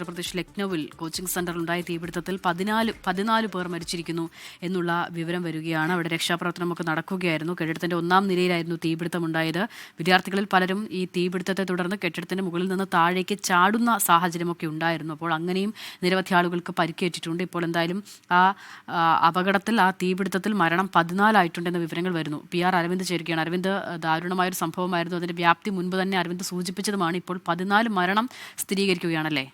ഉത്തർപ്രദേശ് ലക്നൌവിൽ കോച്ചിംഗ് സെന്ററിലുണ്ടായ തീപിടുത്തത്തിൽ 14 പേർ മരിച്ചിരിക്കുന്നു എന്നുള്ള വിവരം വരികയാണ്. അവിടെ രക്ഷാപ്രവർത്തനമൊക്കെ നടക്കുകയായിരുന്നു. കെട്ടിടത്തിന്റെ 1-ാം നിലയിലായിരുന്നു തീപിടുത്തമുണ്ടായത്. വിദ്യാർത്ഥികളിൽ പലരും ഈ തീപിടുത്തത്തെ തുടർന്ന് കെട്ടിടത്തിന്റെ മുകളിൽ നിന്ന് താഴേക്ക് ചാടുന്ന സാഹചര്യമൊക്കെ ഉണ്ടായിരുന്നു. അപ്പോൾ അങ്ങനെയും നിരവധി ആളുകൾക്ക് പരിക്കേറ്റിട്ടുണ്ട്. ഇപ്പോൾ എന്തായാലും ആ അപകടത്തിൽ, ആ തീപിടുത്തത്തിൽ മരണം 14 ആയിട്ടുണ്ടെന്ന വിവരങ്ങൾ വരുന്നു. PR അരവിന്ദ് ചേരുകയാണ്. അരവിന്ദ്, ദാരുണമായൊരു സംഭവമായിരുന്നു. അതിന്റെ വ്യാപ്തി മുൻപ് തന്നെ അരവിന്ദ് സൂചിപ്പിച്ചതുമാണ്. ഇപ്പോൾ 14 മരണം സ്ഥിരീകരിക്കുകയാണല്ലേ?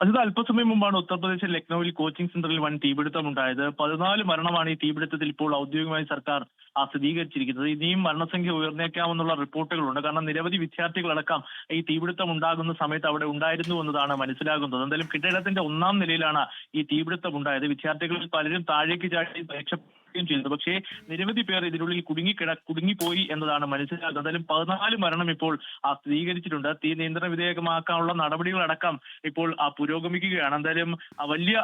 അത് അല്പസമയം മുമ്പാണ് ഉത്തർപ്രദേശിൽ ലക്നൌവിൽ കോച്ചിംഗ് സെന്ററിൽ വൻ തീപിടുത്തമുണ്ടായത്. 14 മരണമാണ് ഈ തീപിടുത്തത്തിൽ ഇപ്പോൾ ഔദ്യോഗികമായി സർക്കാർ സ്ഥിരീകരിച്ചിരിക്കുന്നത്. ഇനിയും മരണസംഖ്യ ഉയർന്നേക്കാമെന്നുള്ള റിപ്പോർട്ടുകളുണ്ട്. കാരണം നിരവധി വിദ്യാർത്ഥികളടക്കം ഈ തീപിടുത്തം ഉണ്ടാകുന്ന സമയത്ത് അവിടെ ഉണ്ടായിരുന്നു എന്നതാണ് മനസ്സിലാകുന്നത്. എന്തായാലും കെട്ടിടത്തിന്റെ 1-ാം നിലയിലാണ് ഈ തീപിടുത്തം ഉണ്ടായത്. വിദ്യാർത്ഥികളിൽ പലരും താഴേക്ക് ചാടി ചെയ്തത്. പക്ഷേ നിരവധി പേർ ഇതിനുള്ളിൽ കുടുങ്ങിപ്പോയി എന്നതാണ് മനസ്സിലാക്കുന്നത്. എന്തായാലും 14 മരണം ഇപ്പോൾ സ്ഥിരീകരിച്ചിട്ടുണ്ട്. തീ നിയന്ത്രണ വിധേയമാക്കാനുള്ള നടപടികളടക്കം ഇപ്പോൾ പുരോഗമിക്കുകയാണ്. എന്തായാലും വലിയ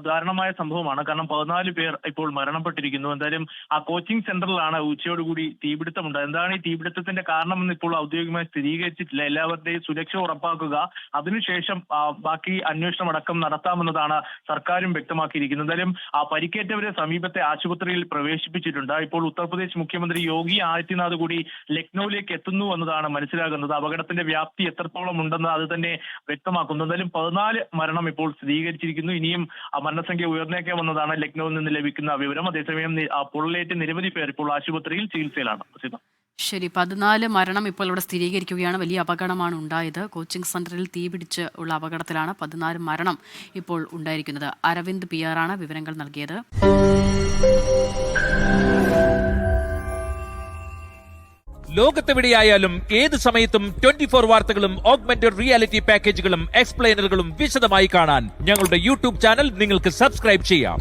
ദാരുണമായ സംഭവമാണ്. കാരണം 14 പേർ ഇപ്പോൾ മരണപ്പെട്ടിരിക്കുന്നു. എന്തായാലും ആ കോച്ചിംഗ് സെന്ററിലാണ് ഉച്ചയോടുകൂടി തീപിടുത്തമുണ്ടായത്. എന്താണ് ഈ തീപിടുത്തത്തിന്റെ കാരണമെന്ന് ഇപ്പോൾ ഔദ്യോഗികമായി സ്ഥിരീകരിച്ചിട്ടില്ല. എല്ലാവരുടെയും സുരക്ഷ ഉറപ്പാക്കുക, അതിനുശേഷം ബാക്കി അന്വേഷണം അടക്കം നടത്താമെന്നതാണ് സർക്കാരും വ്യക്തമാക്കിയിരിക്കുന്നത്. എന്തായാലും പരിക്കേറ്റവരെ സമീപത്തെ ആശുപത്രിയിൽ പ്രവേശിപ്പിച്ചിട്ടുണ്ട്. ഇപ്പോൾ ഉത്തർപ്രദേശ് മുഖ്യമന്ത്രി യോഗി ആദിത്യനാഥ് കൂടി ലക്നൌവിലേക്ക് എത്തുന്നു എന്നതാണ് മനസ്സിലാകുന്നത്. അപകടത്തിന്റെ വ്യാപ്തി എത്രത്തോളം ഉണ്ടെന്ന് അത് തന്നെ വ്യക്തമാക്കുന്നു. എന്തായാലും 14 മരണം ഇപ്പോൾ സ്ഥിരീകരിച്ചിരിക്കുന്നു. ഇനിയും മരണസംഖ്യ ഉയർന്നേക്കാമെന്നതാണ് ലക്നൌവിൽ നിന്ന് ലഭിക്കുന്ന വിവരം. അതേസമയം പൊള്ളലേറ്റ് നിരവധി പേർ ഇപ്പോൾ ആശുപത്രിയിൽ ചികിത്സയിലാണ്. ശരി, 14 മരണം ഇപ്പോൾ ഇവിടെ സ്ഥിരീകരിക്കുകയാണ്. വലിയ അപകടമാണ് ഉണ്ടായത്. കോച്ചിംഗ് സെന്ററിൽ തീപിടിച്ച് ഉള്ള അപകടത്തിലാണ് 14 മരണം ഇപ്പോൾ ഉണ്ടായിരിക്കുന്നത്. അരവിന്ദ് PR ആണ് വിവരങ്ങൾ നൽകിയത്. ലോകത്തെവിടെയായാലും ഏത് സമയത്തും 24 വാർത്തകളും ഓഗ്മെന്റഡ് റിയാലിറ്റി പാക്കേജുകളും എക്സ്പ്ലെയിനറുകളും വിശദമായി കാണാൻ ഞങ്ങളുടെ YouTube ചാനൽ നിങ്ങൾക്ക് സബ്സ്ക്രൈബ് ചെയ്യാം.